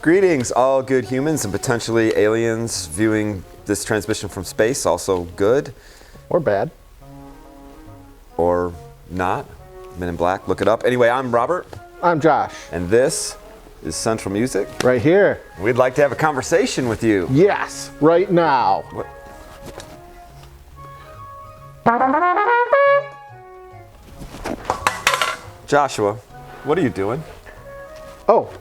Greetings, all good humans and potentially aliens viewing this transmission from space. Also good. Or bad. Or not. Men in Black, look it up. Anyway, I'm Robert. I'm Josh. And this is Central Music. Right here. We'd like to have a conversation with you. Yes, right now. What? Joshua, what are you doing? Oh,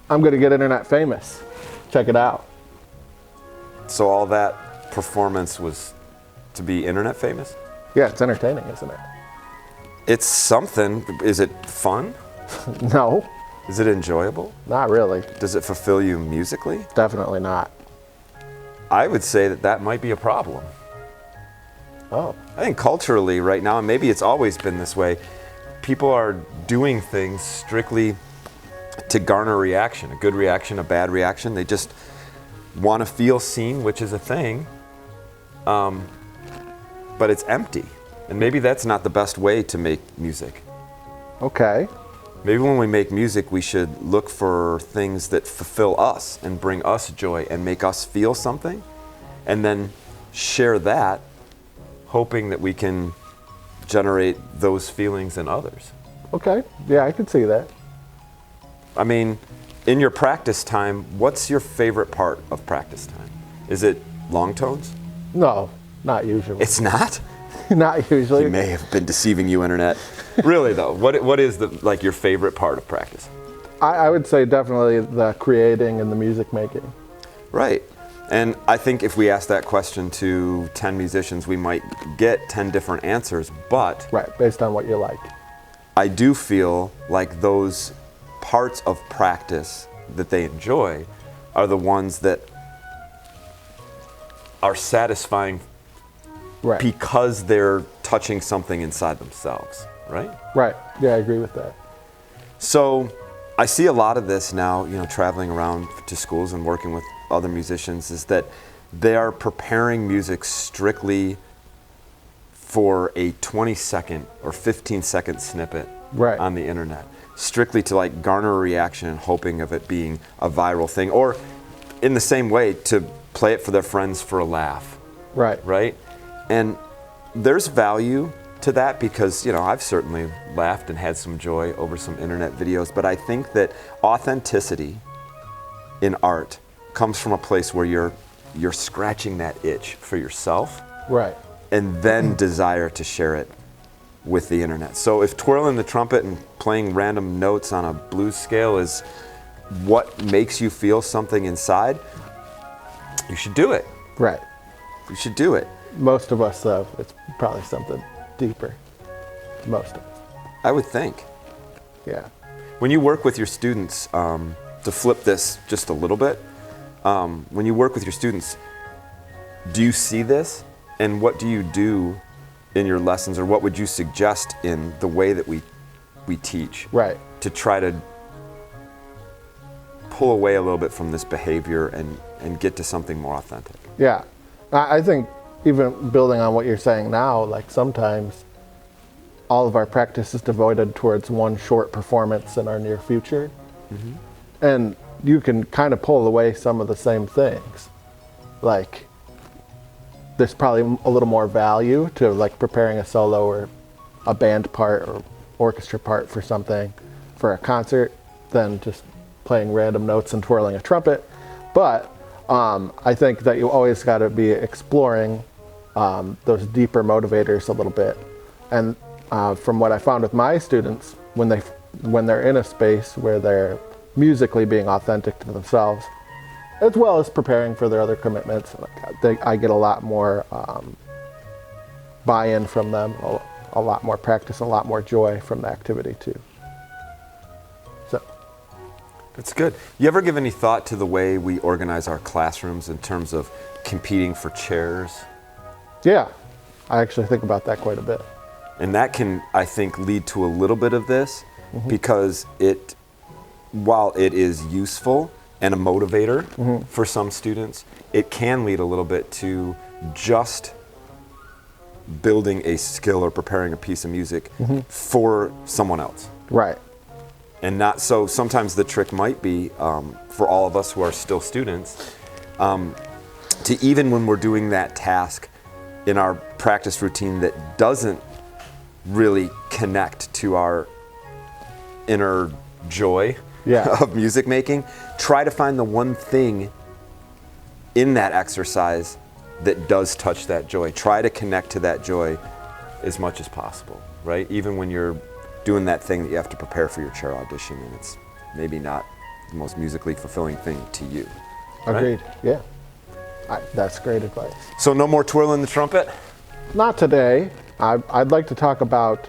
I'm going to get internet famous. Check it out. So all that performance was to be internet famous? Yeah, it's entertaining, isn't it? It's something. Is it fun? No, Is it enjoyable? not really. Does it fulfill you musically? Definitely not. I would say that that might be a problem. Oh, I think culturally right now, and maybe it's always been this way, people are doing things strictly to garner a reaction, a good reaction, a bad reaction. They just want to feel seen, which is a thing, but it's empty. And maybe that's not the best way to make music. okay. Maybe when we make music, we should look for things that fulfill us and bring us joy and make us feel something, and then share that, hoping that we can generate those feelings in others. Okay. Yeah, I can see that. I mean, in your practice time, what's your favorite part of practice time? Is it long tones? No, not usually. It's not? Not usually. He may have been deceiving you, internet. Really though, what is your favorite part of practice? I would say definitely the creating and the music making. Right. And I think if we ask that question to 10 musicians, we might get 10 different answers, but Right, based on what you like. I do feel like those parts of practice that they enjoy are the ones that are satisfying Right. because they're touching something inside themselves, right? Right. Yeah, I agree with that. So I see a lot of this now, traveling around to schools and working with other musicians, is that they are preparing music strictly for a 20-second or 15-second snippet Right. on the internet, strictly to garner a reaction and hoping of it being a viral thing, or in the same way to play it for their friends for a laugh, Right. right? And there's value to that because, I've certainly laughed and had some joy over some internet videos, but I think that authenticity in art comes from a place where you're scratching that itch for yourself, Right. and then desire to share it with the internet. So if twirling the trumpet and playing random notes on a blues scale is what makes you feel something inside, you should do it. Right. You should do it. Most of us, though, it's probably something deeper. Most of us. I would think. Yeah. When you work with your students, to flip this just a little bit, when you work with your students, do you see this? And what do you do in your lessons, or what would you suggest in the way that we teach? Right. To try to pull away a little bit from this behavior and get to something more authentic? Yeah. I think even building on what you're saying now, like sometimes all of our practice is devoted towards one short performance in our near future. Mm-hmm. And you can kind of pull away some of the same things. Like there's probably a little more value to preparing a solo or a band part or orchestra part for something for a concert than just playing random notes and twirling a trumpet. But I think that you always got to be exploring those deeper motivators a little bit. And from what I found with my students, when they're in a space where they're musically being authentic to themselves, as well as preparing for their other commitments, I get a lot more buy-in from them, a lot more practice, a lot more joy from the activity too. So. That's good. You ever give any thought to the way we organize our classrooms in terms of competing for chairs? Yeah, I actually think about that quite a bit. And that can, I think, lead to a little bit of this, because while it is useful and a motivator for some students, it can lead a little bit to just building a skill or preparing a piece of music for someone else. Right. And not so. Sometimes the trick might be for all of us who are still students, to even when we're doing that task in our practice routine that doesn't really connect to our inner joy of music making, try to find the one thing in that exercise that does touch that joy. Try to connect to that joy as much as possible, right? Even when you're doing that thing that you have to prepare for your chair audition and it's maybe not the most musically fulfilling thing to you. Agreed, yeah. That's great advice. So no more twirling the trumpet? Not today. I'd like to talk about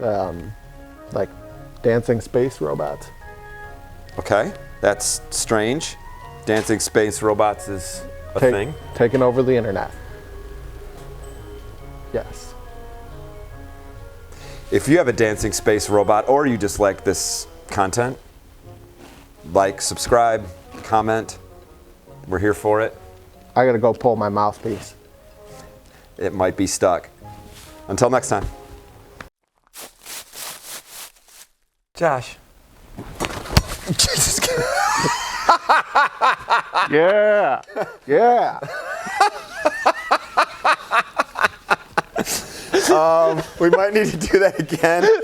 like dancing space robots. Okay, that's strange. Dancing space robots is a thing. Taking over the internet. Yes. If you have a dancing space robot or you just like this content, like, subscribe, comment. We're here for it. I gotta go pull my mouthpiece. It might be stuck. Until next time. Josh. Just kidding. Yeah. Yeah. We might need to do that again.